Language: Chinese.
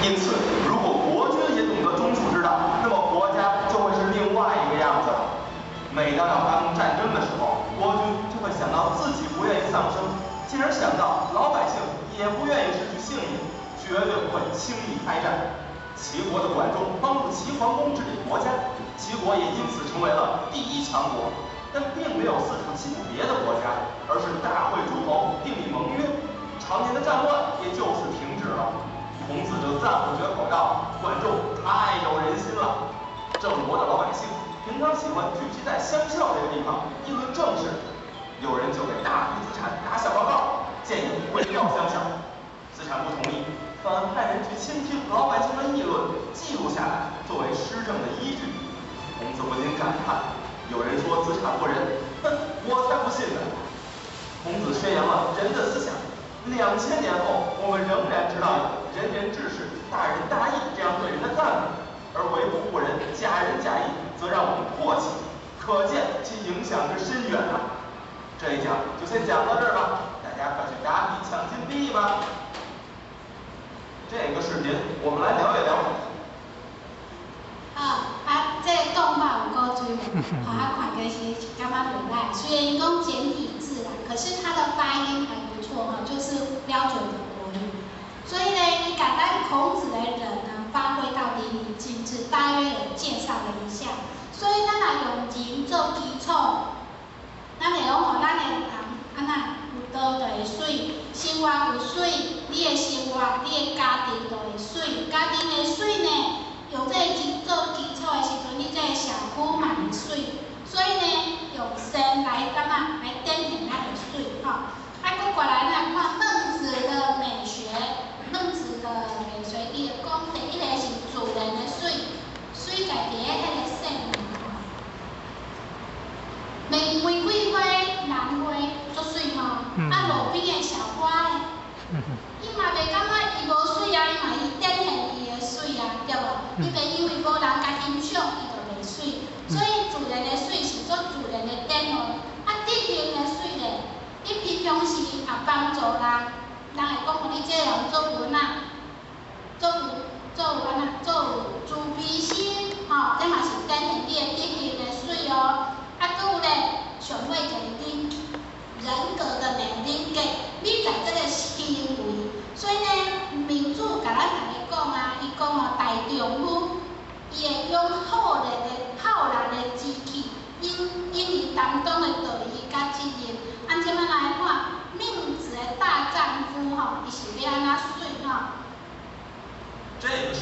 因此，如果国君也懂得中处之道，那么国家就会是另外一个样子了。每当要发动战争的时候，国君就会想到自己不愿意丧生，进而想到老百姓也不愿意失去性命，绝对不会轻易开战。齐国的管仲帮助齐桓公治理国家，齐国也因此成为了第一强国。但并没有四处欺负别的国家，而是大会诸侯订立盟约，常年的战乱也就此停止了。孔子就赞不绝口道：“管仲太有人心了。”郑国的老百姓平常喜欢聚集在乡校这个地方议论政事，有人就给大夫子产打小报告，建议毁掉乡校。子产不同意，反而派人去倾听老百姓的议论，记录下来作为施政的依据。孔子不禁感叹。有人说子产不仁，哼，我才不信呢。孔子宣扬了仁的思想，2000年后，我们仍然知道有仁人志士、大仁大义这样对人的赞美，而维护不仁、假仁假义，则让我们唾弃，可见其影响之深远啊！这一讲就先讲到这儿吧，大家快去答题抢金币吧。这个视频我们来聊一聊。这个动画有够水的，看起是感觉袂赖。虽然讲简体字啦，可是它的发音还不错就是标准的国语。所以呢，你把咱孔子的人呢发挥到淋漓尽致，大约有介绍了一下。所以咱来用人做基础，咱会讲咱的人安那有道就会水，生活有水，你的生活、你的家庭就会水，家庭的水呢。用这个做基础的时阵，你这个社区嘛会水，所以呢，用神来来点醒咱的水搁过来咱看孟子的美学，孟子的美学伊就讲第一个是自然的水，水在伫迄个生玫瑰花、兰花足水路边的小花呢，伊嘛袂感觉伊无水啊，伊嘛伊点现伊的水啊，对无？伊袂因为无人甲欣赏，伊就袂水。所以自然的水是做自然的典范。地形的水咧，你平常时也帮助人，人会讲你这个人做文啊，做自卑心，这嘛是典现你的地形的水哦。搁有咧，上尾就是你人格的能力格，你在这个行为。所以呢，民主甲咱大家讲伊讲大丈夫，伊会用好人的志气，因伊担当的道义甲责任。即摆来看，孟子的大丈夫伊是要安怎水